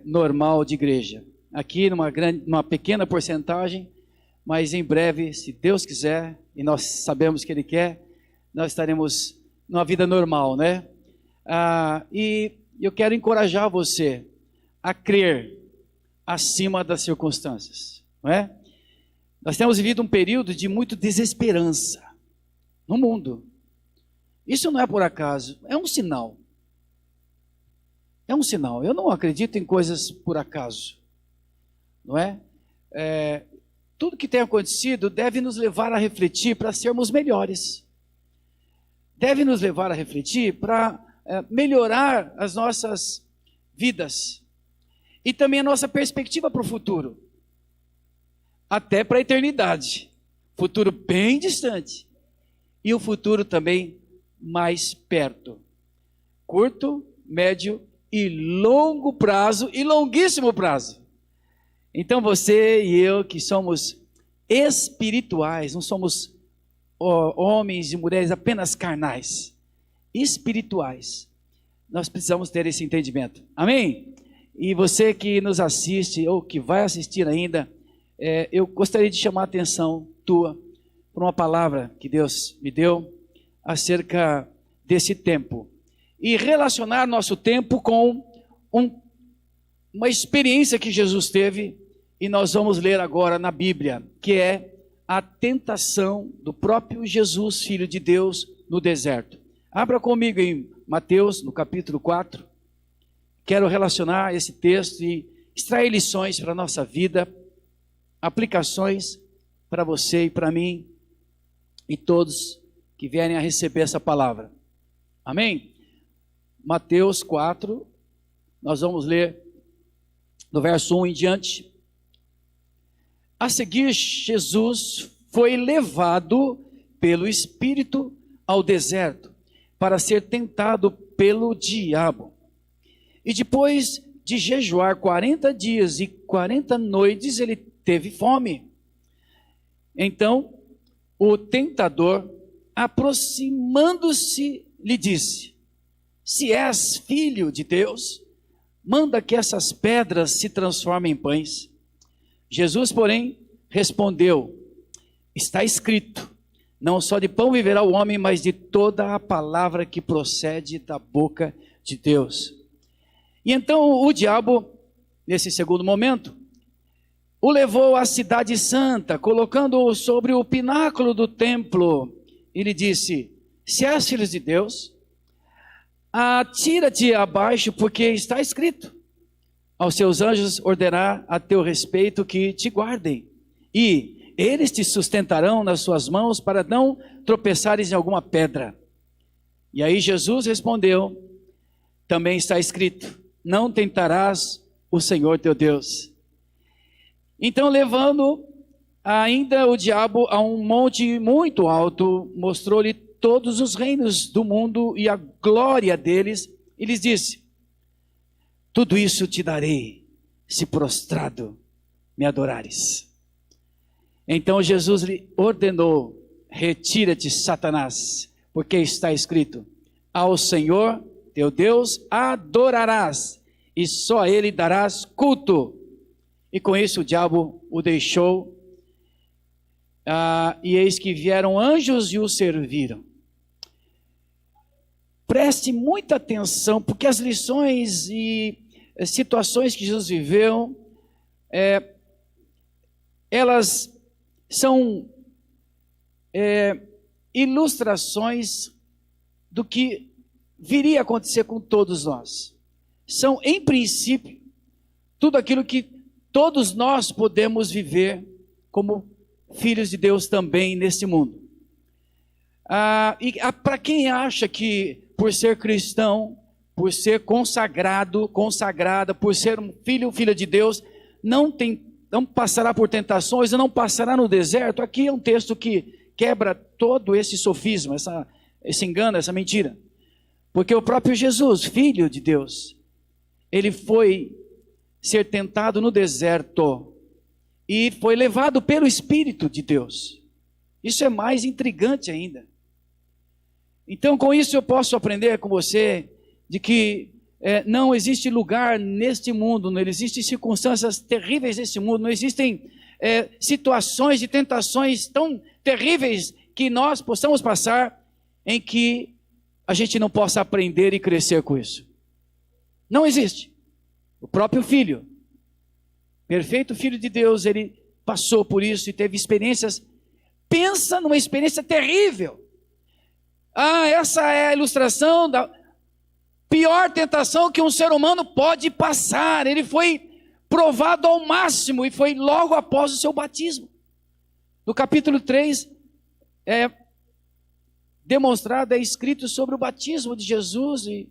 normal de igreja. Aqui numa pequena porcentagem, mas em breve, se Deus quiser, e nós sabemos que Ele quer, nós estaremos numa vida normal, né? E eu quero encorajar você a crer acima das circunstâncias, não é? Nós temos vivido um período de muita desesperança no mundo. Isso não é por acaso, é um sinal. É um sinal. Eu não acredito em coisas por acaso, não é? Tudo que tem acontecido deve nos levar a refletir para sermos melhores. Deve nos levar a refletir para melhorar as nossas vidas e também a nossa perspectiva para o futuro, até para a eternidade. Futuro bem distante e o futuro também mais perto. Curto, médio e longo prazo e longuíssimo prazo. Então você e eu que somos espirituais, não somos homens e mulheres apenas carnais, espirituais, nós precisamos ter esse entendimento. Amém? E você que nos assiste ou que vai assistir ainda, eu gostaria de chamar a atenção tua para uma palavra que Deus me deu acerca desse tempo e relacionar nosso tempo com uma experiência que Jesus teve, e nós vamos ler agora na Bíblia, que é a tentação do próprio Jesus, Filho de Deus, no deserto. Abra comigo em Mateus, no capítulo 4. Quero relacionar esse texto e extrair lições para a nossa vida, aplicações para você e para mim e todos que vierem a receber essa palavra. Amém? Mateus 4, nós vamos ler do verso 1 em diante. A seguir, Jesus foi levado pelo Espírito ao deserto para ser tentado pelo diabo. E depois de jejuar 40 dias e 40 noites, ele teve fome. Então, o tentador, aproximando-se, lhe disse: se és filho de Deus, manda que essas pedras se transformem em pães. Jesus, porém, respondeu: está escrito, não só de pão viverá o homem, mas de toda a palavra que procede da boca de Deus. E então o diabo, nesse segundo momento, o levou à cidade santa, colocando-o sobre o pináculo do templo, e lhe disse: se és filho de Deus, atira-te abaixo, porque está escrito, aos seus anjos ordenar a teu respeito que te guardem, e eles te sustentarão nas suas mãos para não tropeçares em alguma pedra. E aí Jesus respondeu: também está escrito, não tentarás o Senhor teu Deus. Então, levando ainda o diabo a um monte muito alto, mostrou-lhe todos os reinos do mundo e a glória deles, e lhes disse: tudo isso te darei, se prostrado me adorares. Então Jesus lhe ordenou: retira-te, Satanás, porque está escrito, ao Senhor teu Deus adorarás, e só a ele darás culto. E com isso o diabo o deixou, e eis que vieram anjos e o serviram. Preste muita atenção, porque as lições e situações que Jesus viveu, elas são ilustrações do que viria a acontecer com todos nós. São, em princípio, tudo aquilo que todos nós podemos viver como filhos de Deus também nesse mundo. Para quem acha que por ser cristão, por ser consagrado, consagrada, por ser um filha de Deus, não passará por tentações, não passará no deserto, aqui é um texto que quebra todo esse sofisma, esse engano, essa mentira. Porque o próprio Jesus, Filho de Deus, ele foi ser tentado no deserto e foi levado pelo Espírito de Deus. Isso é mais intrigante ainda. Então, com isso eu posso aprender com você de que não existe lugar neste mundo, não existem circunstâncias terríveis neste mundo, não existem situações de tentações tão terríveis que nós possamos passar em que a gente não possa aprender e crescer com isso. Não existe. O próprio Filho, perfeito Filho de Deus, ele passou por isso e teve experiências. Pensa numa experiência terrível. Essa é a ilustração da pior tentação que um ser humano pode passar. Ele foi provado ao máximo e foi logo após o seu batismo. No capítulo 3, demonstrado, escrito sobre o batismo de Jesus, e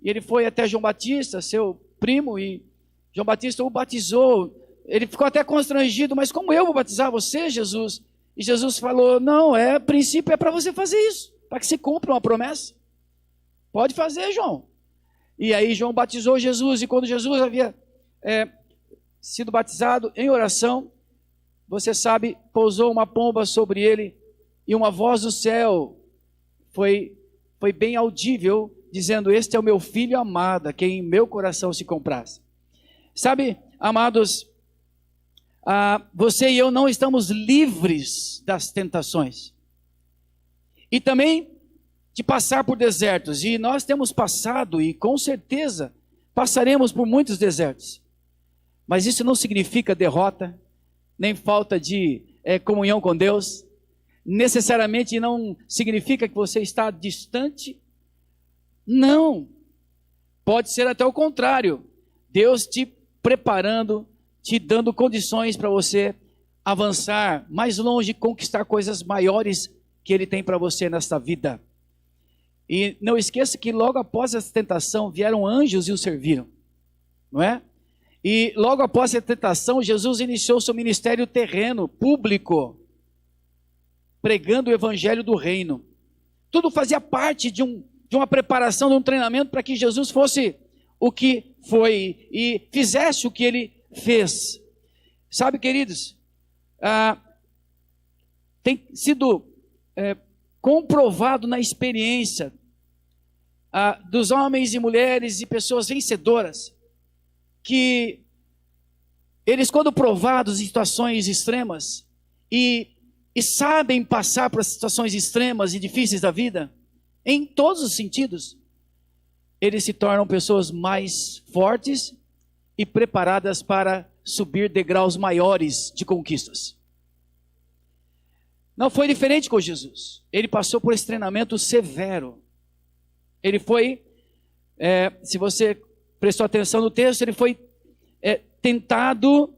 ele foi até João Batista, seu primo, e João Batista o batizou. Ele ficou até constrangido, mas como eu vou batizar você, Jesus? E Jesus falou, não, a princípio é para você fazer isso, para que se cumpra uma promessa. Pode fazer, João. E aí João batizou Jesus, e quando Jesus havia sido batizado em oração, você sabe, pousou uma pomba sobre ele, e uma voz do céu foi bem audível, dizendo, este é o meu filho amado, a quem meu coração se compraz. Sabe, amados, você e eu não estamos livres das tentações. E também de passar por desertos. E nós temos passado, e com certeza passaremos por muitos desertos. Mas isso não significa derrota, nem falta de comunhão com Deus. Necessariamente não significa que você está distante. Não. Pode ser até o contrário. Deus te preparando, te dando condições para você avançar mais longe, conquistar coisas maiores que Ele tem para você nesta vida. E não esqueça que logo após essa tentação vieram anjos e o serviram, não é? E logo após essa tentação, Jesus iniciou seu ministério terreno, público, pregando o evangelho do reino. Tudo fazia parte de uma preparação, de um treinamento para que Jesus fosse o que foi e fizesse o que Ele fez. Sabe, queridos, tem sido comprovado na experiência dos homens e mulheres e pessoas vencedoras, que eles, quando provados em situações extremas e sabem passar por situações extremas e difíceis da vida, em todos os sentidos, eles se tornam pessoas mais fortes e preparadas para subir degraus maiores de conquistas. Não foi diferente com Jesus. Ele passou por esse treinamento severo. Ele foi, se você prestou atenção no texto, ele foi tentado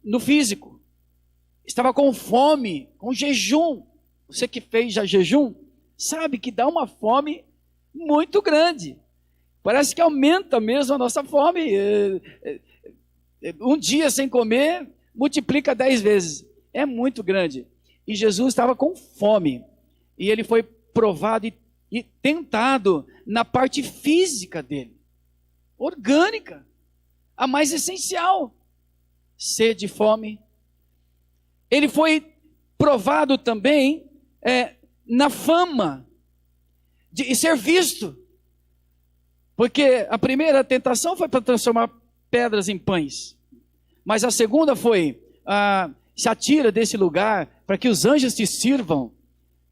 no físico. Estava com fome, com jejum. Você que fez já jejum, sabe que dá uma fome muito grande. Parece que aumenta mesmo a nossa fome. Um dia sem comer, multiplica 10 vezes. É muito grande. E Jesus estava com fome. E ele foi provado e tentado na parte física dele. Orgânica. A mais essencial. Sede e fome. Ele foi provado também na fama de ser visto. Porque a primeira tentação foi para transformar pedras em pães. Mas a segunda foi, se atira desse lugar para que os anjos te sirvam.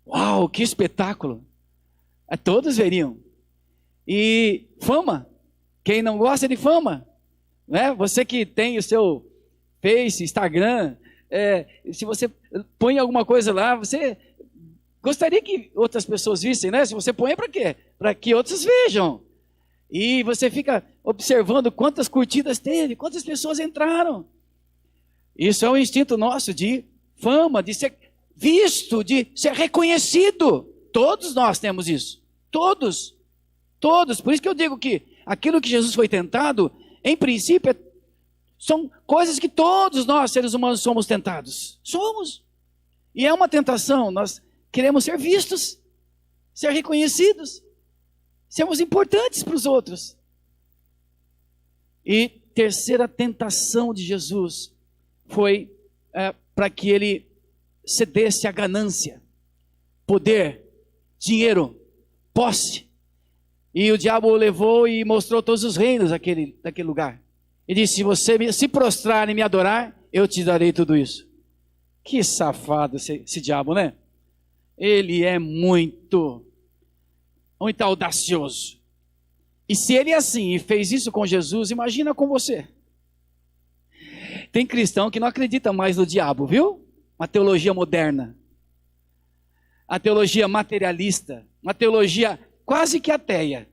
Uau, que espetáculo. Todos veriam. E fama. Quem não gosta de fama? Né? Você que tem o seu Face, Instagram, se você põe alguma coisa lá, você gostaria que outras pessoas vissem, né? Se você põe, para quê? Para que outros vejam. E você fica observando quantas curtidas teve, quantas pessoas entraram. Isso é um instinto nosso de fama, de ser visto, de ser reconhecido. Todos nós temos isso. Todos. Todos. Por isso que eu digo que aquilo que Jesus foi tentado, em princípio, são coisas que todos nós, seres humanos, somos tentados. Somos. E é uma tentação. Nós queremos ser vistos, ser reconhecidos, sermos importantes para os outros. E terceira tentação de Jesus foi para que ele cedesse à ganância, poder, dinheiro, posse. E o diabo o levou e mostrou todos os reinos daquele lugar. E disse: se você se prostrar e me adorar, eu te darei tudo isso. Que safado esse diabo, né? Ele é muito audacioso. E se ele é assim e fez isso com Jesus, imagina com você. Tem cristão que não acredita mais no diabo, viu? Uma teologia moderna. A teologia materialista. Uma teologia quase que ateia.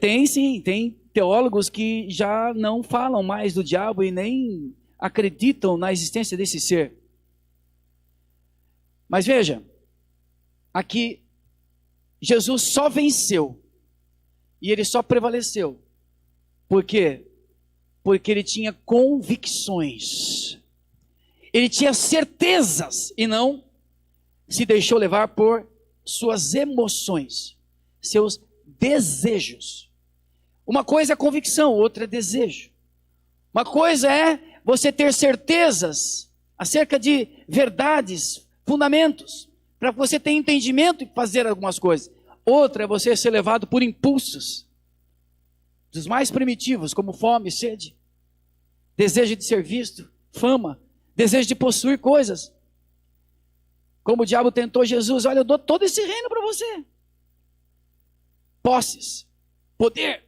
Tem teólogos que já não falam mais do diabo e nem acreditam na existência desse ser. Mas veja, aqui Jesus só venceu e ele só prevaleceu. Por quê? Porque ele tinha convicções. Ele tinha certezas e não se deixou levar por suas emoções, seus desejos. Uma coisa é convicção, outra é desejo. Uma coisa é você ter certezas acerca de verdades, fundamentos, para que você tenha entendimento e fazer algumas coisas. Outra é você ser levado por impulsos, dos mais primitivos, como fome, sede, desejo de ser visto, fama, desejo de possuir coisas. Como o diabo tentou Jesus: olha, eu dou todo esse reino para você. Posses, poder.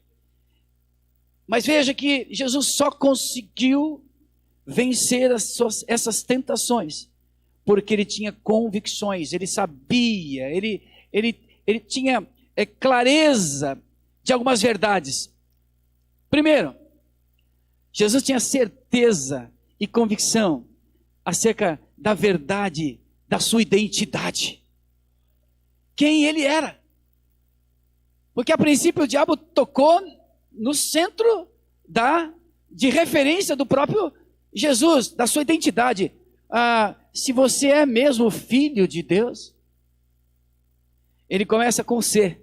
Mas veja que Jesus só conseguiu vencer essas tentações porque ele tinha convicções, ele sabia, ele tinha clareza de algumas verdades. Primeiro, Jesus tinha certeza e convicção acerca da verdade da sua identidade. Quem ele era. Porque a princípio o diabo tocou no centro de referência do próprio Jesus, da sua identidade. Se você é mesmo filho de Deus, ele começa com C,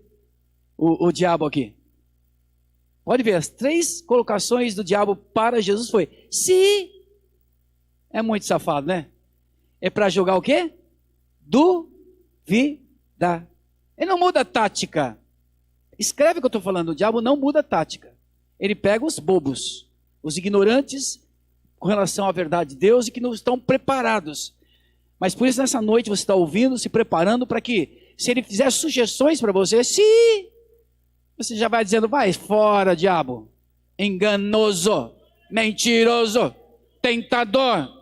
o diabo aqui. Pode ver, as 3 colocações do diabo para Jesus foi: se. É muito safado, né? É para jogar o quê? Duvidar. Ele não muda a tática. Escreve o que eu estou falando. O diabo não muda a tática. Ele pega os bobos, os ignorantes com relação à verdade de Deus e que não estão preparados. Mas por isso nessa noite você está ouvindo, se preparando para que, se ele fizer sugestões para você, você já vai dizendo: vai fora, diabo, enganoso, mentiroso, tentador.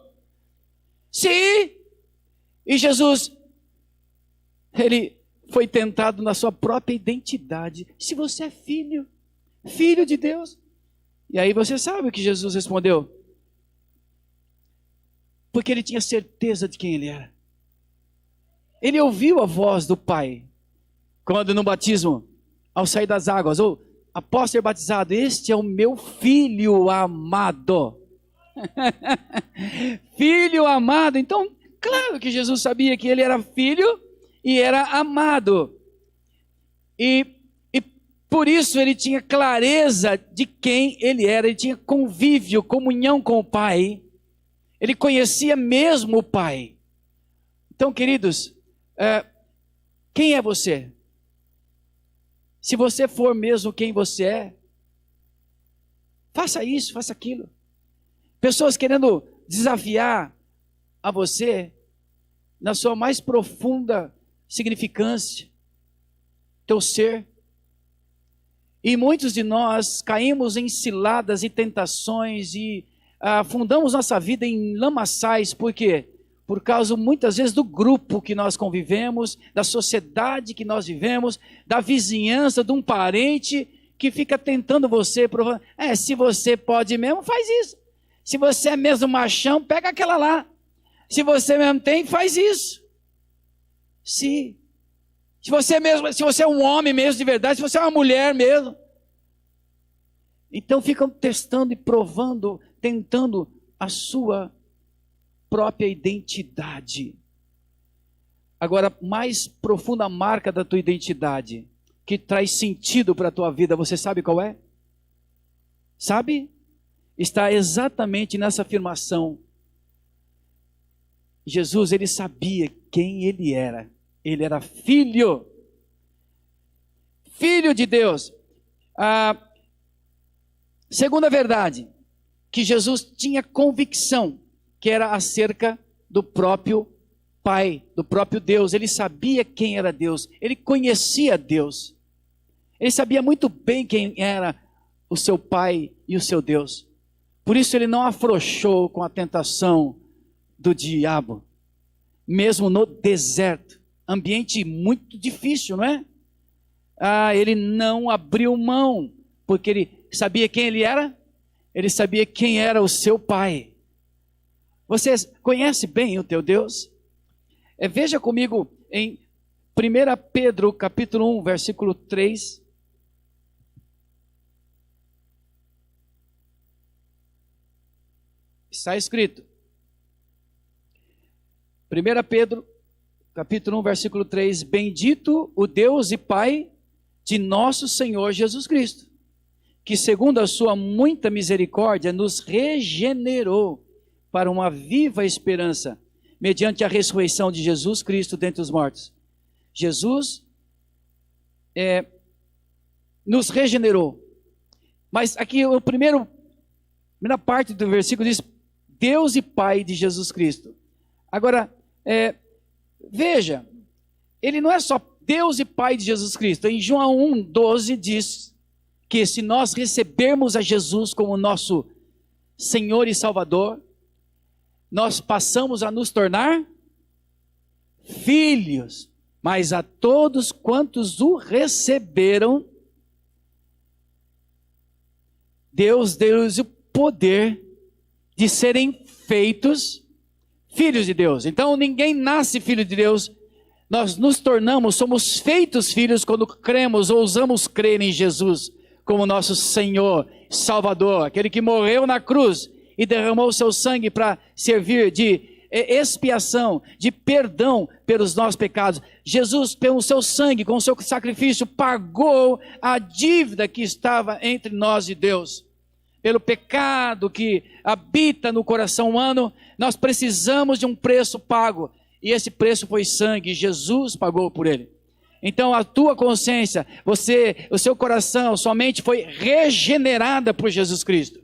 E Jesus, ele foi tentado na sua própria identidade. Se você é filho de Deus. E aí você sabe o que Jesus respondeu. Porque ele tinha certeza de quem ele era. Ele ouviu a voz do Pai. Quando no batismo, ao sair das águas, ou após ser batizado: este é o meu filho amado. Filho amado. Então, claro que Jesus sabia que ele era filho e era amado. E por isso ele tinha clareza de quem ele era. Ele tinha convívio, comunhão com o Pai. Ele conhecia mesmo o Pai. Então, queridos, quem é você? Se você for mesmo quem você é, faça isso, faça aquilo. Pessoas querendo desafiar a você na sua mais profunda significância, teu ser. E muitos de nós caímos em ciladas e tentações e afundamos nossa vida em lamaçais. Por quê? Por causa muitas vezes do grupo que nós convivemos, da sociedade que nós vivemos, da vizinhança, de um parente que fica tentando você, provando: se você pode mesmo, faz isso. Se você é mesmo machão, pega aquela lá. Se você mesmo tem, faz isso. Se você é um homem mesmo de verdade, se você é uma mulher mesmo. Então ficam testando e provando, tentando a sua própria identidade. Agora, mais profunda marca da tua identidade, que traz sentido para a tua vida, você sabe qual é? Sabe? Está exatamente nessa afirmação. Jesus, ele sabia quem ele era. Ele era filho. filho de Deus. A segunda verdade, que Jesus tinha convicção, que era acerca do próprio Pai, do próprio Deus. Ele sabia quem era Deus, ele conhecia Deus. Ele sabia muito bem quem era o seu Pai e o seu Deus. Por isso ele não afrouxou com a tentação do diabo, mesmo no deserto, ambiente muito difícil, não é? Ele não abriu mão, porque ele sabia quem ele era, ele sabia quem era o seu Pai. Você conhece bem o teu Deus? Veja comigo em 1 Pedro capítulo 1, versículo 3. Está escrito. 1 Pedro capítulo 1, versículo 3. Bendito o Deus e Pai de nosso Senhor Jesus Cristo, que segundo a sua muita misericórdia nos regenerou para uma viva esperança, mediante a ressurreição de Jesus Cristo dentre os mortos. Jesus nos regenerou. Mas aqui a primeira parte do versículo diz Deus e Pai de Jesus Cristo. Agora, veja, ele não é só Deus e Pai de Jesus Cristo. Em João 1,12 diz que se nós recebermos a Jesus como nosso Senhor e Salvador, nós passamos a nos tornar filhos. Mas a todos quantos o receberam, Deus deu-lhes o poder de serem feitos filhos de Deus. Então ninguém nasce filho de Deus. Nós nos tornamos, somos feitos filhos quando cremos, ousamos crer em Jesus como nosso Senhor, Salvador, aquele que morreu na cruz e derramou o seu sangue para servir de expiação, de perdão pelos nossos pecados. Jesus, pelo seu sangue, com o seu sacrifício, pagou a dívida que estava entre nós e Deus. Pelo pecado que habita no coração humano, nós precisamos de um preço pago. E esse preço foi sangue, Jesus pagou por ele. Então a tua consciência, o seu coração, sua mente foi regenerada por Jesus Cristo.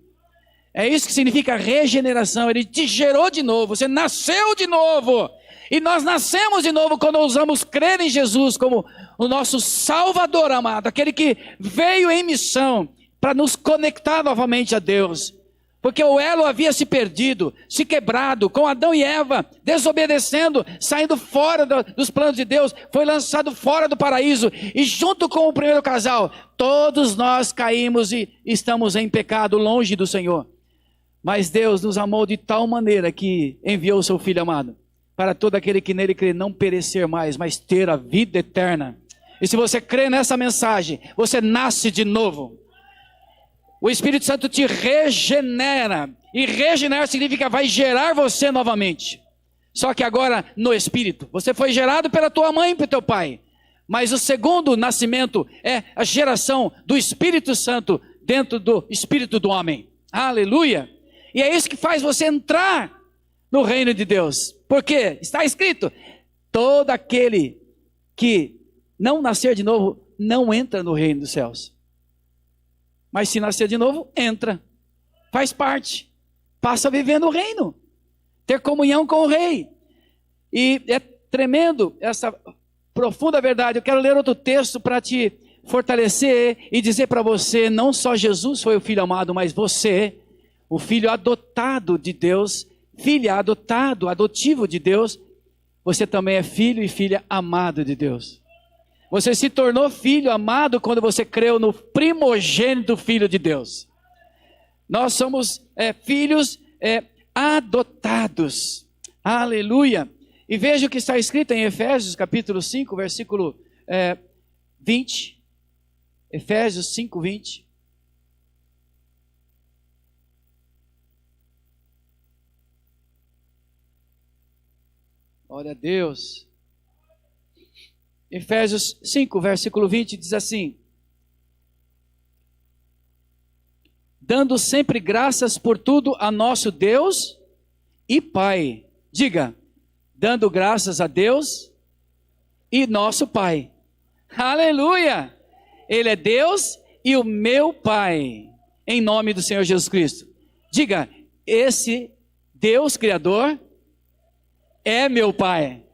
É isso que significa regeneração. Ele te gerou de novo, você nasceu de novo. E nós nascemos de novo quando ousamos crer em Jesus como o nosso Salvador amado, aquele que veio em missão para nos conectar novamente a Deus. Porque o elo havia se perdido, se quebrado, com Adão e Eva desobedecendo, saindo fora dos planos de Deus, foi lançado fora do paraíso, e junto com o primeiro casal, todos nós caímos e estamos em pecado, longe do Senhor. Mas Deus nos amou de tal maneira que enviou o seu Filho amado, para todo aquele que nele crê não perecer mais, mas ter a vida eterna. E se você crê nessa mensagem, você nasce de novo. O Espírito Santo te regenera. E regenerar significa vai gerar você novamente. Só que agora no Espírito. Você foi gerado pela tua mãe e pelo teu pai. Mas o segundo nascimento é a geração do Espírito Santo dentro do Espírito do homem. Aleluia! E é isso que faz você entrar no reino de Deus. Porque está escrito, todo aquele que não nascer de novo, não entra no reino dos céus. Mas se nascer de novo, entra. Faz parte. Passa a viver no reino. Ter comunhão com o rei. E é tremendo essa profunda verdade. Eu quero ler outro texto para te fortalecer e dizer para você, não só Jesus foi o filho amado, mas você, o filho adotado de Deus, filha adotado, adotivo de Deus, você também é filho e filha amado de Deus. Você se tornou filho amado quando você creu no primogênito Filho de Deus. Nós somos filhos adotados. Aleluia. E veja o que está escrito em Efésios capítulo 5, versículo 20. Efésios 5, 20. Glória a Deus. Efésios 5, versículo 20 diz assim: dando sempre graças por tudo a nosso Deus e Pai. Diga, dando graças a Deus e nosso Pai. Aleluia! Ele é Deus e o meu Pai, em nome do Senhor Jesus Cristo. Diga, esse Deus Criador é meu Pai.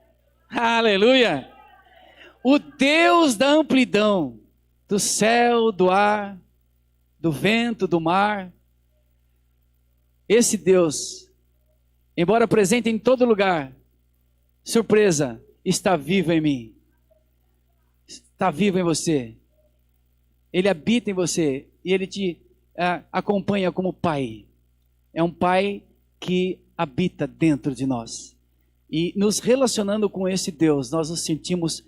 Aleluia! O Deus da amplidão, do céu, do ar, do vento, do mar. Esse Deus, embora presente em todo lugar, surpresa, está vivo em mim. Está vivo em você. Ele habita em você e Ele te acompanha como Pai. É um Pai que habita dentro de nós. E nos relacionando com esse Deus, nós nos sentimos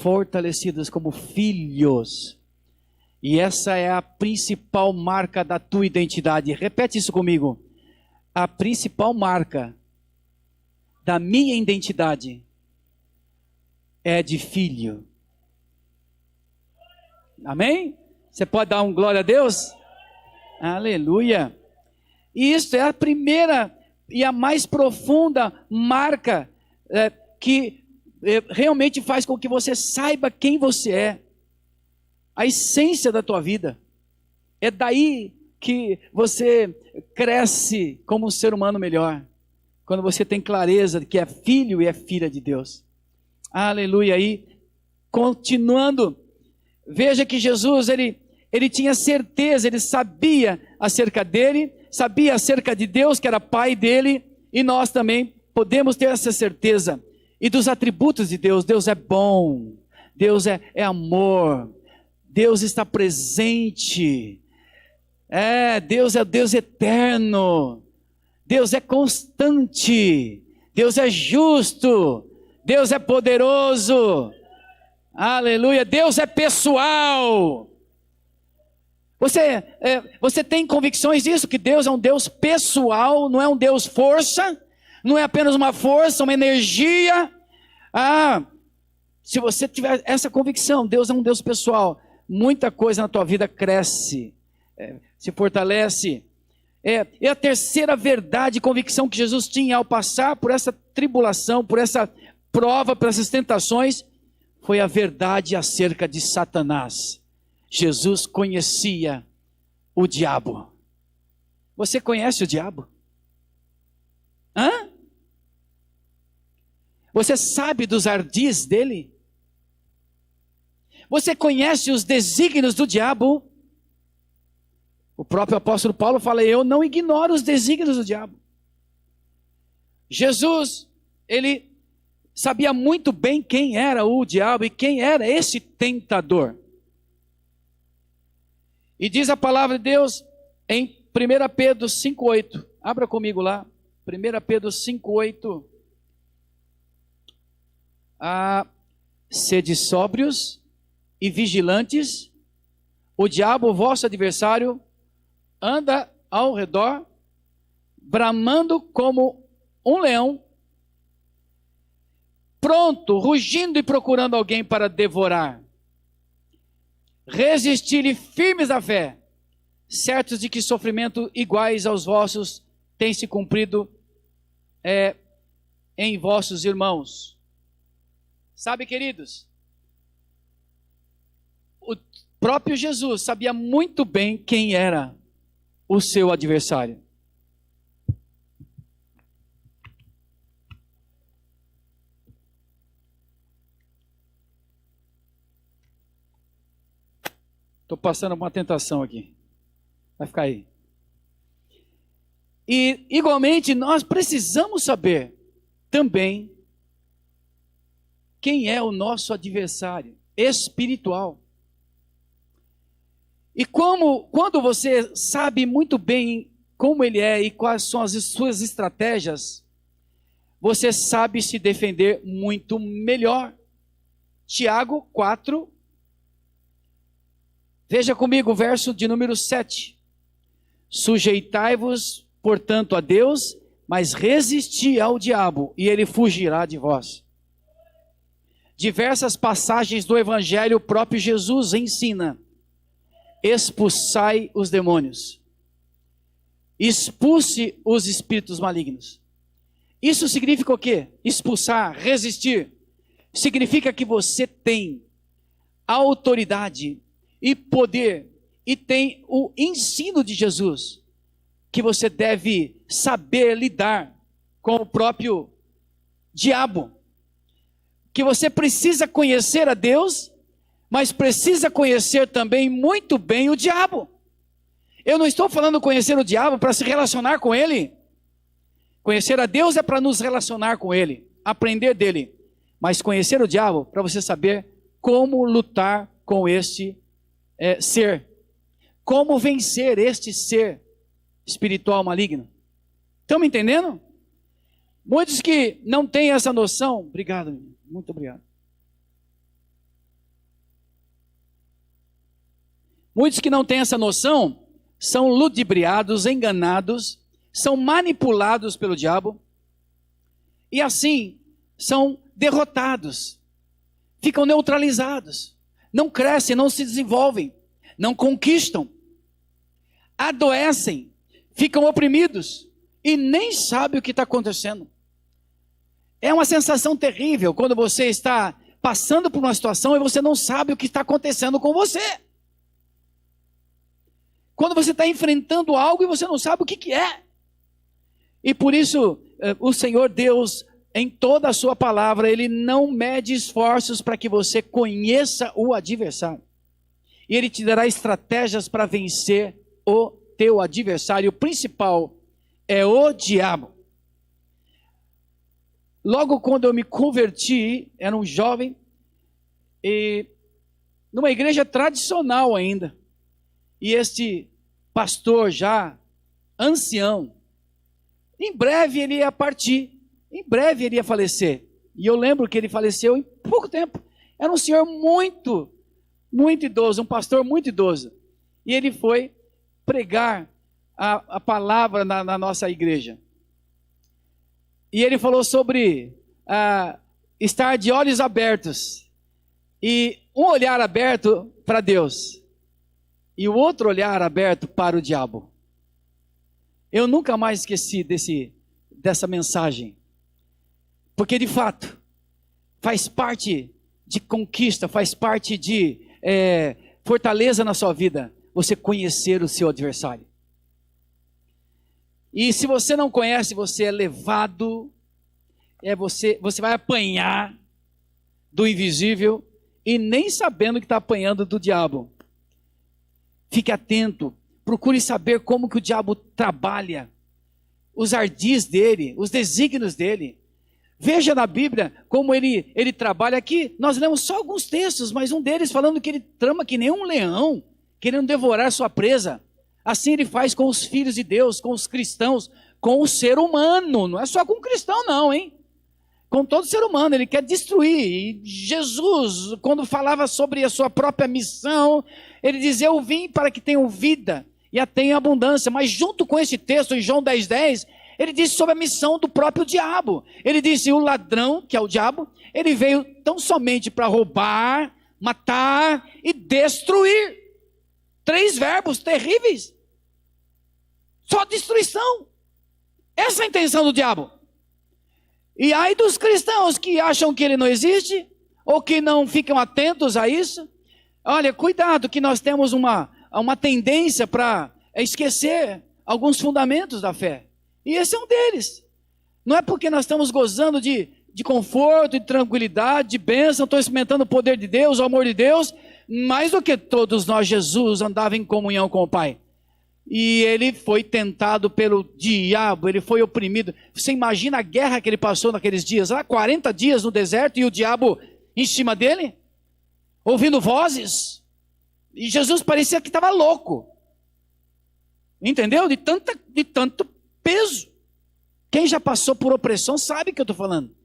fortalecidos como filhos. E essa é a principal marca da tua identidade. Repete isso comigo. A principal marca da minha identidade é de filho. Amém? Você pode dar um glória a Deus? Aleluia. E isso é a primeira e a mais profunda marca que realmente faz com que você saiba quem você é. A essência da tua vida. É daí que você cresce como um ser humano melhor. Quando você tem clareza de que é filho e é filha de Deus. Aleluia. Aí, continuando, veja que Jesus, ele tinha certeza, ele sabia acerca dele, sabia acerca de Deus, que era Pai dele, e nós também podemos ter essa certeza. E dos atributos de Deus. Deus é bom, Deus é amor, Deus está presente, Deus é o Deus eterno, Deus é constante, Deus é justo, Deus é poderoso, aleluia, Deus é pessoal. Você tem convicções disso, que Deus é um Deus pessoal, não é um Deus força, não é apenas uma força, uma energia. Se você tiver essa convicção, Deus é um Deus pessoal, muita coisa na tua vida cresce, se fortalece. E a terceira verdade e convicção que Jesus tinha ao passar por essa tribulação, por essa prova, por essas tentações, foi a verdade acerca de Satanás. Jesus conhecia o diabo. Você conhece o diabo? Você sabe dos ardis dele? Você conhece os desígnios do diabo? O próprio apóstolo Paulo fala, eu não ignoro os desígnios do diabo. Jesus, ele sabia muito bem quem era o diabo e quem era esse tentador. E diz a palavra de Deus em 1 Pedro 5,8. Abra comigo lá. 1 Pedro 5,8. Sede sóbrios e vigilantes. O diabo, vosso adversário, anda ao redor, bramando como um leão, pronto, rugindo e procurando alguém para devorar. Resistir-lhe firmes à fé, certos de que sofrimento iguais aos vossos têm se cumprido em vossos irmãos. Sabe, queridos, o próprio Jesus sabia muito bem quem era o seu adversário. Estou passando uma tentação aqui. Vai ficar aí. E, igualmente, nós precisamos saber também quem é o nosso adversário espiritual. E quando você sabe muito bem como ele é e quais são as suas estratégias, você sabe se defender muito melhor. Tiago 4, veja comigo o verso de número 7. Sujeitai-vos, portanto, a Deus, mas resisti ao diabo, e ele fugirá de vós. Diversas passagens do Evangelho, o próprio Jesus ensina: expulsai os demônios, expulse os espíritos malignos. Isso significa o quê? Expulsar, resistir. Significa que você tem autoridade e poder, e tem o ensino de Jesus, que você deve saber lidar com o próprio diabo. Que você precisa conhecer a Deus, mas precisa conhecer também muito bem o diabo. Eu não estou falando conhecer o diabo para se relacionar com ele. Conhecer a Deus é para nos relacionar com ele, aprender dele. Mas conhecer o diabo para você saber como lutar com este ser. Como vencer este ser espiritual maligno. Estão me entendendo? Muitos que não têm essa noção, obrigado, muito obrigado. Muitos que não têm essa noção são ludibriados, enganados, são manipulados pelo diabo e assim são derrotados, ficam neutralizados, não crescem, não se desenvolvem, não conquistam, adoecem, ficam oprimidos e nem sabem o que está acontecendo. É uma sensação terrível quando você está passando por uma situação e você não sabe o que está acontecendo com você. Quando você está enfrentando algo e você não sabe o que é. E por isso, o Senhor Deus, em toda a sua palavra, Ele não mede esforços para que você conheça o adversário. E Ele te dará estratégias para vencer o teu adversário. O principal é o diabo. Logo quando eu me converti, era um jovem, e numa igreja tradicional ainda. E este pastor já ancião, em breve ele ia partir, em breve ele ia falecer. E eu lembro que ele faleceu em pouco tempo. Era um senhor muito idoso, um pastor muito idoso. E ele foi pregar a palavra na nossa igreja. E ele falou sobre estar de olhos abertos. E um olhar aberto para Deus. E o outro olhar aberto para o diabo. Eu nunca mais esqueci dessa mensagem. Porque de fato, faz parte de conquista, faz parte de fortaleza na sua vida, você conhecer o seu adversário. E se você não conhece, você é levado, você vai apanhar do invisível e nem sabendo que está apanhando do diabo. Fique atento, procure saber como que o diabo trabalha, os ardis dele, os desígnios dele. Veja na Bíblia como ele trabalha. Aqui nós lemos só alguns textos, mas um deles falando que ele trama que nem um leão, querendo devorar sua presa. Assim ele faz com os filhos de Deus, com os cristãos, com o ser humano. Não é só com o cristão não, hein? Com todo ser humano, ele quer destruir. E Jesus, quando falava sobre a sua própria missão, ele dizia: eu vim para que tenham vida e a tenham em abundância. Mas junto com esse texto, em João 10:10, ele disse sobre a missão do próprio diabo. Ele disse: o ladrão, que é o diabo, ele veio tão somente para roubar, matar e destruir. 3 verbos terríveis. Só destruição. Essa é a intenção do diabo. E ai dos cristãos que acham que ele não existe, ou que não ficam atentos a isso. Olha, cuidado, que nós temos uma tendência para esquecer alguns fundamentos da fé. E esse é um deles. Não é porque nós estamos gozando de conforto, de tranquilidade, de bênção, estou experimentando o poder de Deus, o amor de Deus, mais do que todos nós, Jesus andava em comunhão com o Pai. E ele foi tentado pelo diabo, ele foi oprimido. Você imagina a guerra que ele passou naqueles dias, lá 40 dias no deserto, e o diabo em cima dele, ouvindo vozes. E Jesus parecia que estava louco. Entendeu? De tanto peso. Quem já passou por opressão sabe o que eu estou falando.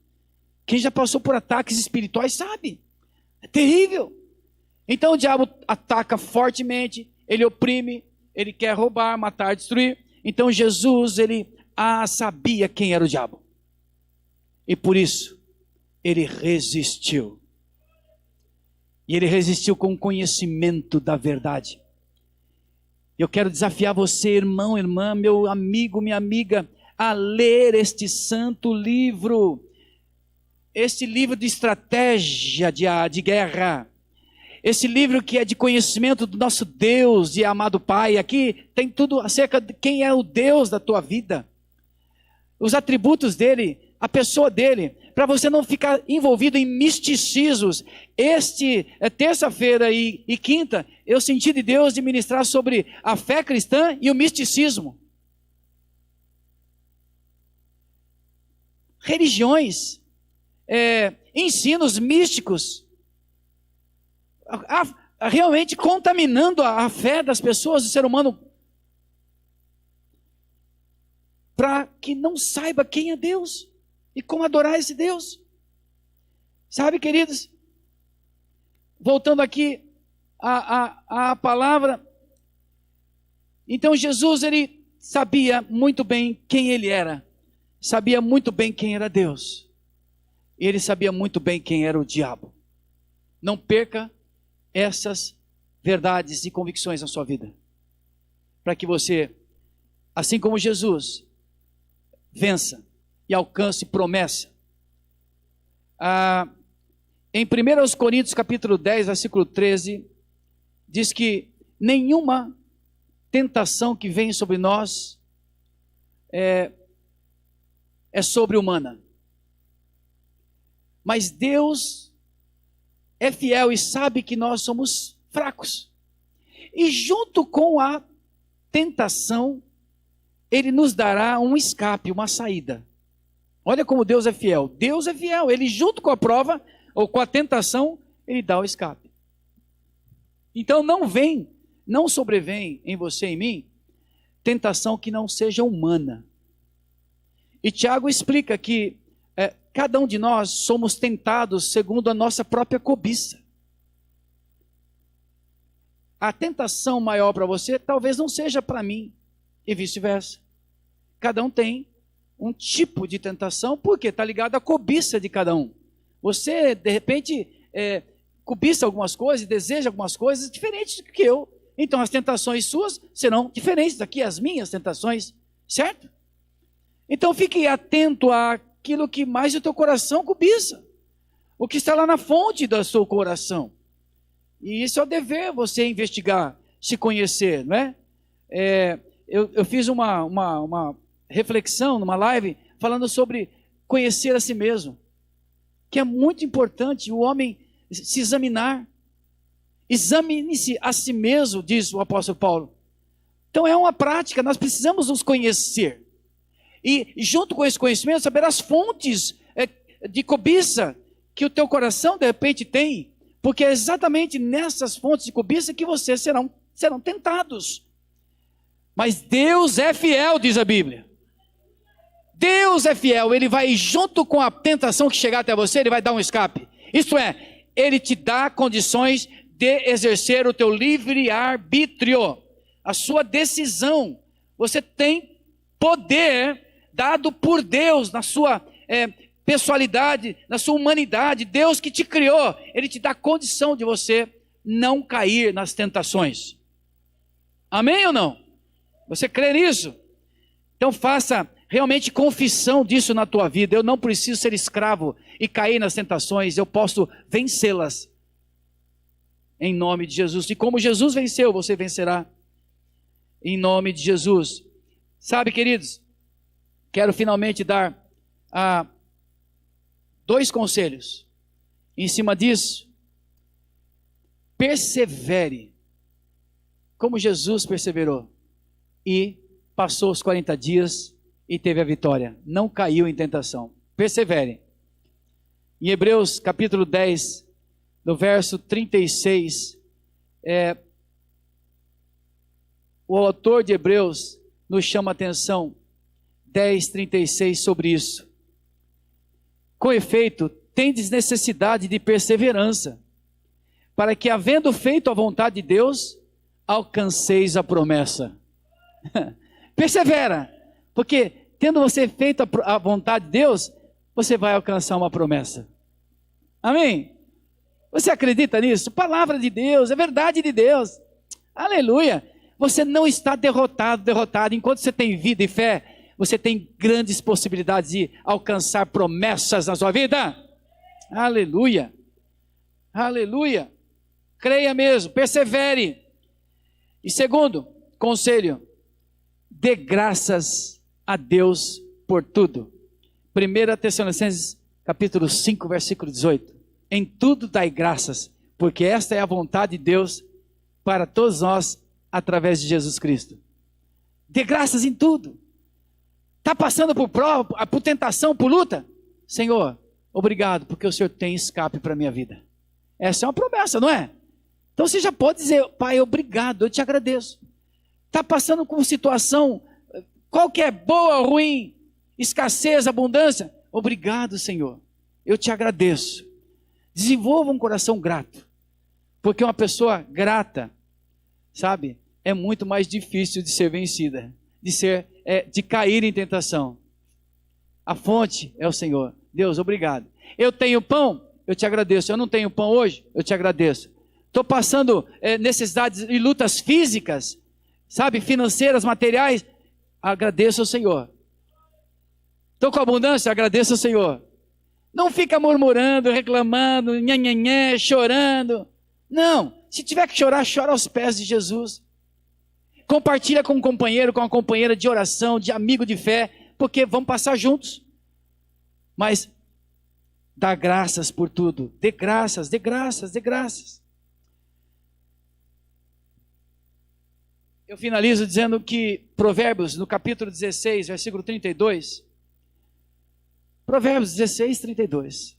Quem já passou por ataques espirituais sabe. É terrível. Então o diabo ataca fortemente, ele oprime, ele quer roubar, matar, destruir. Então Jesus, ele sabia quem era o diabo. E por isso, ele resistiu. E ele resistiu com o conhecimento da verdade. Eu quero desafiar você, irmão, irmã, meu amigo, minha amiga, a ler este santo livro. Este livro de estratégia de guerra. esse livro que é de conhecimento do nosso Deus e amado Pai. Aqui tem tudo acerca de quem é o Deus da tua vida, os atributos dele, a pessoa dele, para você não ficar envolvido em misticismos. Terça-feira e quinta, eu senti de Deus de ministrar sobre a fé cristã e o misticismo. Religiões, ensinos místicos, realmente contaminando a fé das pessoas, do ser humano, para que não saiba quem é Deus e como adorar esse Deus. Sabe, queridos, voltando aqui à palavra, então Jesus, ele sabia muito bem quem ele era, sabia muito bem quem era Deus, e ele sabia muito bem quem era o diabo. Não perca essas verdades e convicções na sua vida, para que você, assim como Jesus, vença e alcance promessa. Em 1 Coríntios capítulo 10, versículo 13, diz que nenhuma tentação que vem sobre nós é sobre-humana, mas Deus é fiel e sabe que nós somos fracos, e junto com a tentação, ele nos dará um escape, uma saída. Olha como Deus é fiel. Deus é fiel, ele junto com a prova, ou com a tentação, ele dá o escape. Então não sobrevém em você e em mim, tentação que não seja humana. E Tiago explica que cada um de nós somos tentados segundo a nossa própria cobiça. A tentação maior para você talvez não seja para mim, e vice-versa. Cada um tem um tipo de tentação, porque está ligado à cobiça de cada um. Você, de repente, cobiça algumas coisas, deseja algumas coisas diferentes do que eu. Então as tentações suas serão diferentes daqui as minhas tentações, certo? Então fique atento àquilo que mais o teu coração cobiça, o que está lá na fonte do seu coração. E isso é o dever você investigar, se conhecer, não é? Eu fiz uma reflexão numa live falando sobre conhecer a si mesmo, que é muito importante o homem se examinar. Examine-se a si mesmo, diz o apóstolo Paulo. Então é uma prática, nós precisamos nos conhecer. E junto com esse conhecimento, saber as fontes de cobiça que o teu coração de repente tem, porque é exatamente nessas fontes de cobiça que vocês serão tentados. Mas Deus é fiel, diz a Bíblia. Deus é fiel, ele vai junto com a tentação que chegar até você, ele vai dar um escape. Isto é, ele te dá condições de exercer o teu livre-arbítrio, a sua decisão. Você tem poder dado por Deus na sua pessoalidade, na sua humanidade. Deus que te criou, ele te dá condição de você não cair nas tentações. Amém ou não? Você crê nisso? Então faça realmente confissão disso na tua vida. Eu não preciso ser escravo e cair nas tentações, eu posso vencê-las em nome de Jesus. E como Jesus venceu, você vencerá em nome de Jesus. Sabe, queridos, quero finalmente dar 2 conselhos em cima disso. Persevere como Jesus perseverou e passou os 40 dias e teve a vitória, não caiu em tentação. Persevere. Em Hebreus capítulo 10, no verso 36, o autor de Hebreus nos chama a atenção, 10:36, sobre isso. Com efeito, tendes necessidade de perseverança, para que, havendo feito a vontade de Deus, alcanceis a promessa. Persevera, porque tendo você feito a vontade de Deus, você vai alcançar uma promessa. Amém? Você acredita nisso? Palavra de Deus, é verdade de Deus. Aleluia! Você não está derrotado. Enquanto você tem vida e fé, você tem grandes possibilidades de alcançar promessas na sua vida. Aleluia! Aleluia! creia mesmo, persevere. E segundo conselho, dê graças a Deus por tudo. 1 Tessalonicenses capítulo 5, versículo 18. Em tudo dai graças, porque esta é a vontade de Deus para todos nós, através de Jesus Cristo. Dê graças em tudo. Está passando por prova, por tentação, por luta? Senhor, obrigado, porque o Senhor tem escape para a minha vida. Essa é uma promessa, não é? Então você já pode dizer, Pai, obrigado, eu te agradeço. Está passando com situação, qualquer boa ou ruim, escassez, abundância, obrigado, Senhor, eu te agradeço. Desenvolva um coração grato, porque uma pessoa grata, sabe, é muito mais difícil de ser vencida, de cair em tentação. A fonte é o Senhor. Deus, obrigado. Eu tenho pão, eu te agradeço. Eu não tenho pão hoje, eu te agradeço. Estou passando necessidades e lutas físicas, sabe, financeiras, materiais, agradeço ao Senhor. Estou com abundância, agradeço ao Senhor. Não fica murmurando, reclamando, nhanhanhé, chorando. Não, se tiver que chorar, chora aos pés de Jesus. Compartilha com um companheiro, com uma companheira de oração, de amigo de fé, porque vamos passar juntos. Mas dá graças por tudo. Dê graças, dê graças, dê graças. Eu finalizo dizendo que Provérbios, no capítulo 16, versículo 32. Provérbios 16, 32.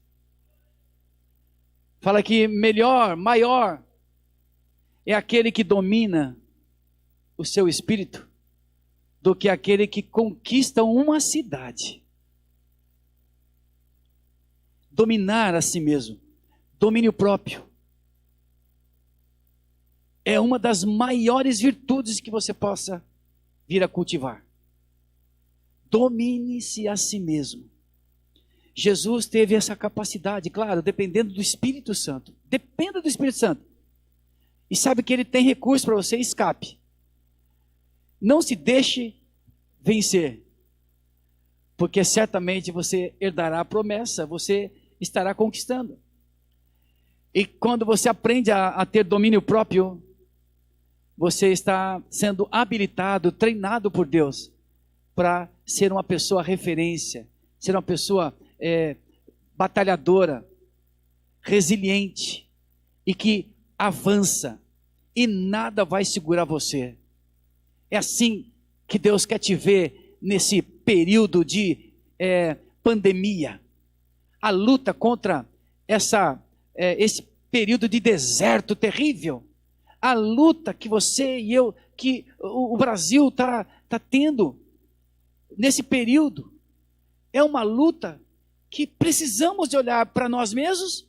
Fala que melhor, maior, é aquele que domina o seu espírito do que aquele que conquista uma cidade. Dominar a si mesmo, domínio próprio, é uma das maiores virtudes que você possa vir a cultivar. Domine-se a si mesmo. Jesus teve essa capacidade, claro, dependendo do Espírito Santo. Dependa do Espírito Santo. E sabe que ele tem recurso para você, escape. Não se deixe vencer, porque certamente você herdará a promessa, você estará conquistando. E quando você aprende a ter domínio próprio, você está sendo habilitado, treinado por Deus, para ser uma pessoa referência, ser uma pessoa batalhadora, resiliente, e que avança, e nada vai segurar você. É assim que Deus quer te ver nesse período de pandemia. A luta contra esse período de deserto terrível. A luta que você e eu, que o Brasil está tendo nesse período. É uma luta que precisamos de olhar para nós mesmos,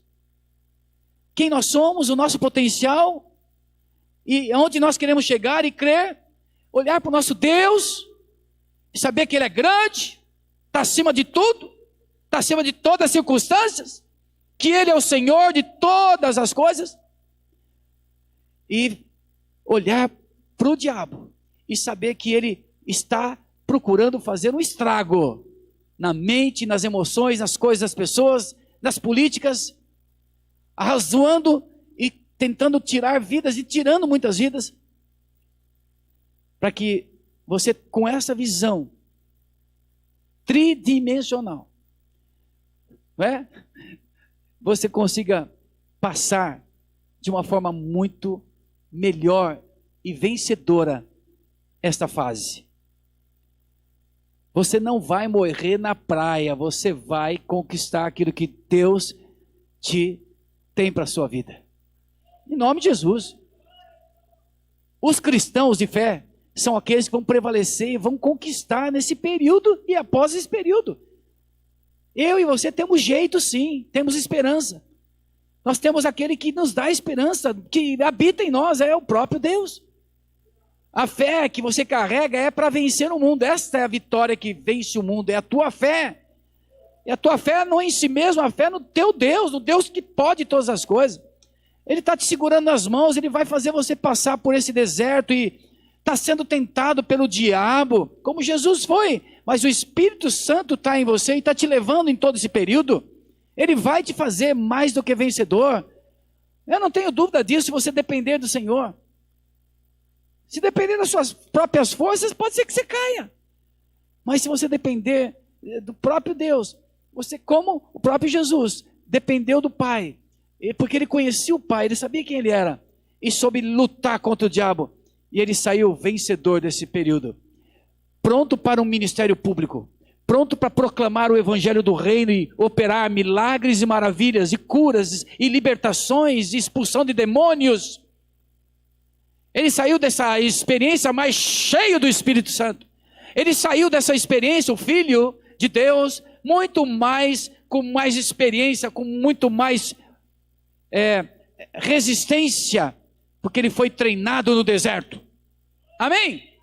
quem nós somos, o nosso potencial, e aonde nós queremos chegar e crer. Olhar para o nosso Deus, e saber que Ele é grande, está acima de tudo, está acima de todas as circunstâncias, que Ele é o Senhor de todas as coisas, e olhar para o diabo, e saber que ele está procurando fazer um estrago, na mente, nas emoções, nas coisas das pessoas, nas políticas, arrazoando e tentando tirar vidas, e tirando muitas vidas, para que você, com essa visão tridimensional, você consiga passar de uma forma muito melhor e vencedora esta fase. Você não vai morrer na praia, você vai conquistar aquilo que Deus tem para a sua vida. Em nome de Jesus. Os cristãos de fé são aqueles que vão prevalecer e vão conquistar nesse período e após esse período. Eu e você temos jeito sim, temos esperança. Nós temos aquele que nos dá esperança, que habita em nós, é o próprio Deus. A fé que você carrega é para vencer o mundo. Esta é a vitória que vence o mundo, é a tua fé. E a tua fé não em si mesmo, a fé no teu Deus, no Deus que pode todas as coisas. Ele está te segurando nas mãos, Ele vai fazer você passar por esse deserto e está sendo tentado pelo diabo, como Jesus foi. Mas o Espírito Santo está em você e está te levando em todo esse período. Ele vai te fazer mais do que vencedor. Eu não tenho dúvida disso se você depender do Senhor. Se depender das suas próprias forças, pode ser que você caia. Mas se você depender do próprio Deus, você, como o próprio Jesus, dependeu do Pai, porque ele conhecia o Pai, ele sabia quem ele era, e soube lutar contra o diabo, e ele saiu vencedor desse período, pronto para um ministério público, pronto para proclamar o evangelho do reino e operar milagres e maravilhas, e curas, e libertações, e expulsão de demônios. Ele saiu dessa experiência mais cheio do Espírito Santo. Ele saiu dessa experiência, o Filho de Deus, muito mais, com mais experiência, com muito mais resistência, porque ele foi treinado no deserto. Amém?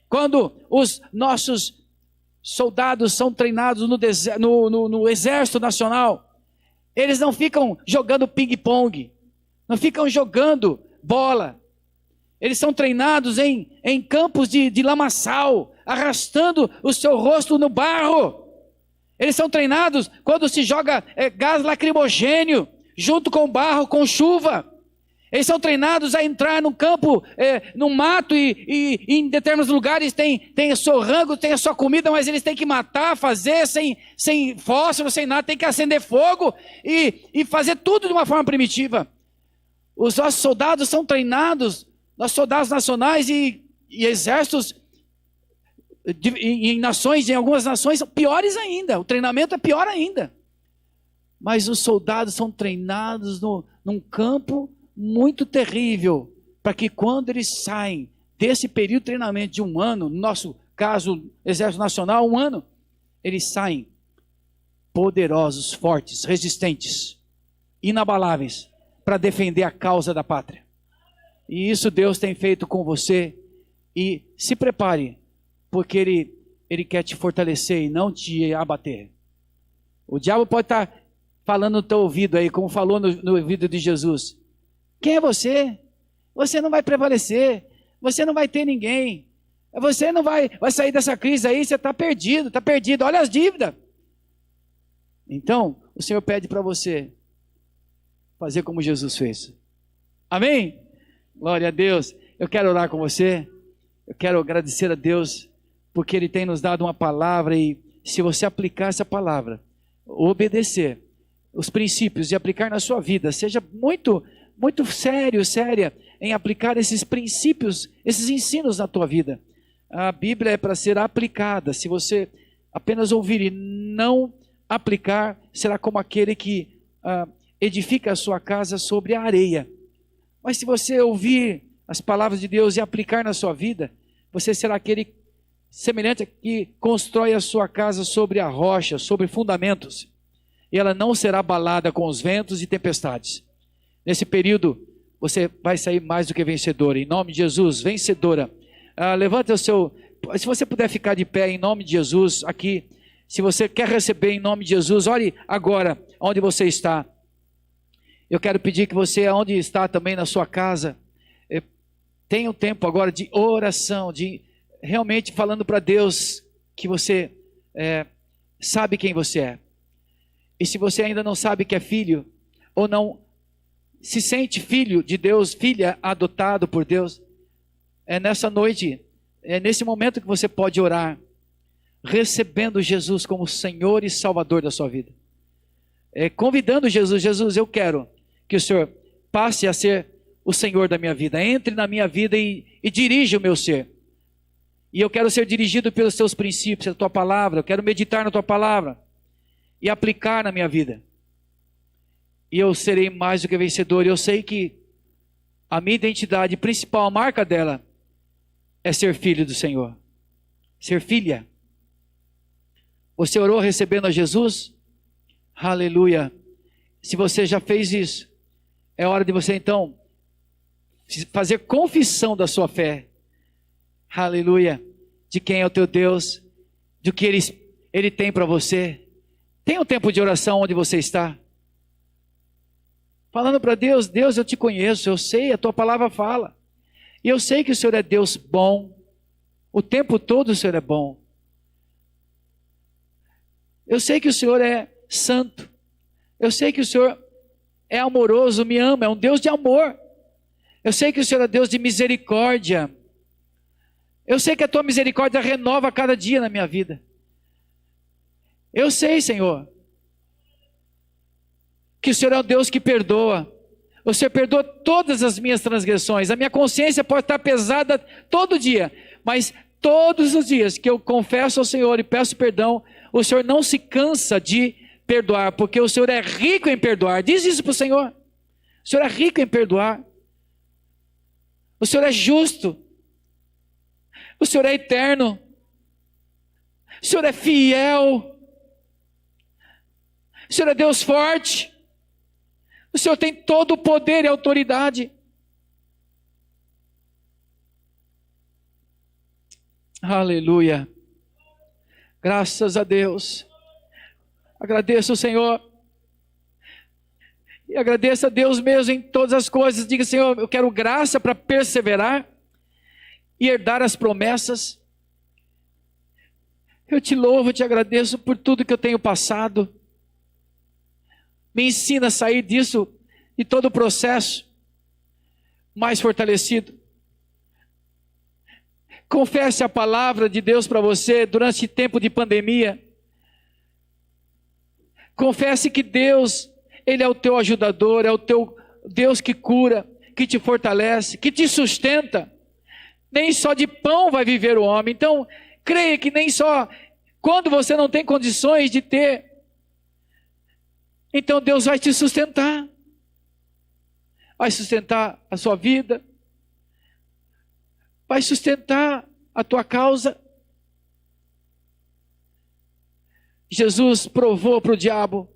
Quando os nossos soldados são treinados no exército nacional, eles não ficam jogando ping-pong, não ficam jogando bola. Eles são treinados em campos de lamaçal, arrastando o seu rosto no barro. Eles são treinados quando se joga gás lacrimogênio, junto com barro, com chuva. Eles são treinados a entrar no campo, no mato, e em determinados lugares tem o seu rango, tem a sua comida, mas eles têm que matar, fazer sem fósforo, sem nada, tem que acender fogo e fazer tudo de uma forma primitiva. Os nossos soldados são treinados, nossos soldados nacionais e exércitos em algumas nações são piores ainda, o treinamento é pior ainda. Mas os soldados são treinados num campo muito terrível, para que quando eles saem desse período de treinamento de 1 ano, no nosso caso, Exército Nacional, 1 ano, eles saem poderosos, fortes, resistentes, inabaláveis, para defender a causa da pátria. E isso Deus tem feito com você, e se prepare, porque Ele quer te fortalecer e não te abater. O diabo pode estar falando no teu ouvido aí, como falou no ouvido de Jesus. Quem é você? Você não vai prevalecer, você não vai ter ninguém, você não vai sair dessa crise aí, você está perdido, olha as dívidas. Então, o Senhor pede para você fazer como Jesus fez. Amém? Glória a Deus. Eu quero orar com você, eu quero agradecer a Deus, porque Ele tem nos dado uma palavra, e se você aplicar essa palavra, obedecer os princípios e aplicar na sua vida, seja muito séria em aplicar esses princípios, esses ensinos na tua vida. A Bíblia é para ser aplicada. Se você apenas ouvir e não aplicar, será como aquele que edifica a sua casa sobre a areia. Mas se você ouvir as palavras de Deus e aplicar na sua vida, você será aquele semelhante que constrói a sua casa sobre a rocha, sobre fundamentos, e ela não será abalada com os ventos e tempestades. Nesse período, você vai sair mais do que vencedora. Em nome de Jesus, vencedora. Levante o seu... Se você puder ficar de pé em nome de Jesus aqui. Se você quer receber em nome de Jesus, olhe agora onde você está. Eu quero pedir que você, onde está também na sua casa, tenha um tempo agora de oração, de realmente falando para Deus que você sabe quem você é. E se você ainda não sabe que é filho, ou não se sente filho de Deus, filha adotado por Deus, é nessa noite, é nesse momento que você pode orar, recebendo Jesus como Senhor e Salvador da sua vida, convidando Jesus, eu quero que o Senhor passe a ser o Senhor da minha vida, entre na minha vida e dirija o meu ser, e eu quero ser dirigido pelos teus princípios, a tua palavra, eu quero meditar na tua palavra, e aplicar na minha vida, e eu serei mais do que vencedor. E eu sei que a minha identidade principal, a marca dela, é ser filho do Senhor, ser filha. Você orou recebendo a Jesus? Aleluia. Se você já fez isso, é hora de você então fazer confissão da sua fé. Aleluia. De quem é o teu Deus, do que Ele tem para você. Tem um tempo de oração onde você está, falando para Deus: Deus, eu te conheço, eu sei, a tua palavra fala, e eu sei que o Senhor é Deus bom, o tempo todo o Senhor é bom, eu sei que o Senhor é santo, eu sei que o Senhor é amoroso, me ama, é um Deus de amor. Eu sei que o Senhor é Deus de misericórdia. Eu sei que a tua misericórdia renova a cada dia na minha vida. Eu sei, Senhor, que o Senhor é um Deus que perdoa. O Senhor perdoa todas as minhas transgressões. A minha consciência pode estar pesada todo dia, mas todos os dias que eu confesso ao Senhor e peço perdão, o Senhor não se cansa de perdoar, porque o Senhor é rico em perdoar. Diz isso para o Senhor. O Senhor é rico em perdoar. O Senhor é justo. O Senhor é eterno. O Senhor é fiel. O Senhor é Deus forte. O Senhor tem todo o poder e autoridade. Aleluia. Graças a Deus. Agradeço o Senhor. E agradeço a Deus mesmo em todas as coisas. Diga, Senhor, eu quero graça para perseverar e herdar as promessas. Eu te louvo, eu te agradeço por tudo que eu tenho passado. Me ensina a sair disso, de todo o processo, mais fortalecido. Confesse a palavra de Deus para você durante tempo de pandemia. Confesse que Deus, Ele é o teu ajudador, é o teu Deus que cura, que te fortalece, que te sustenta. Nem só de pão vai viver o homem. Então, creia que nem só quando você não tem condições de ter, então Deus vai te sustentar. Vai sustentar a sua vida. Vai sustentar a tua causa. Jesus provou para o diabo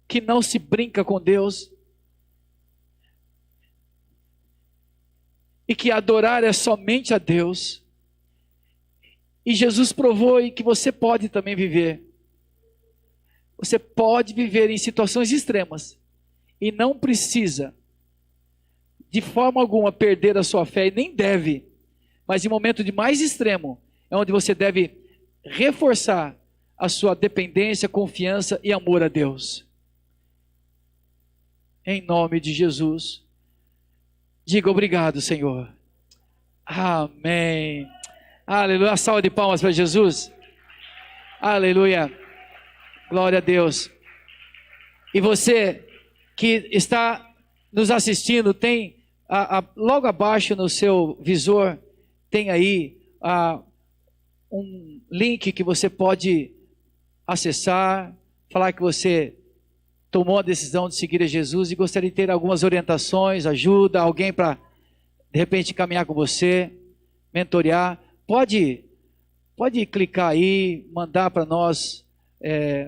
que não se brinca com Deus. E que adorar é somente a Deus. E Jesus provou que você pode também viver. Você pode viver em situações extremas. E não precisa, de forma alguma, perder a sua fé. E nem deve. Mas em momento de mais extremo, é onde você deve reforçar a sua dependência, confiança e amor a Deus. Em nome de Jesus. Diga obrigado, Senhor. Amém. Aleluia. Uma salva de palmas para Jesus. Aleluia. Glória a Deus. E você que está nos assistindo, tem logo abaixo no seu visor, tem aí um link que você pode acessar, falar que você tomou a decisão de seguir a Jesus e gostaria de ter algumas orientações, ajuda, alguém para de repente caminhar com você, mentorear. Pode clicar aí, mandar para nós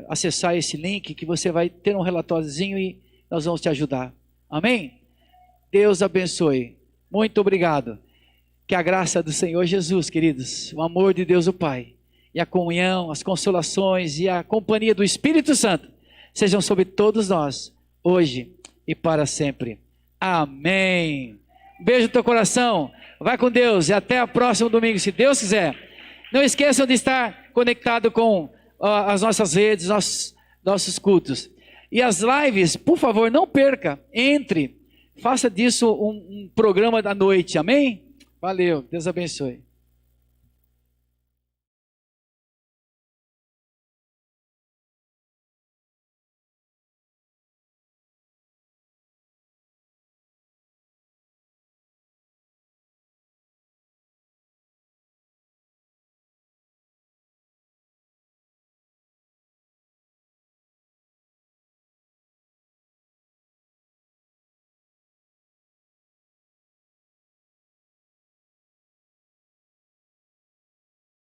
acessar esse link, que você vai ter um relatóriozinho e nós vamos te ajudar. Amém? Deus abençoe. Muito obrigado. Que a graça do Senhor Jesus, queridos, o amor de Deus o Pai, e a comunhão, as consolações e a companhia do Espírito Santo sejam sobre todos nós, hoje e para sempre. Amém. Beijo no teu coração. Vai com Deus e até o próximo domingo, se Deus quiser. Não esqueçam de estar conectado com as nossas redes, nossos cultos. E as lives, por favor, não perca. Entre. Faça disso um programa da noite. Amém? Valeu. Deus abençoe.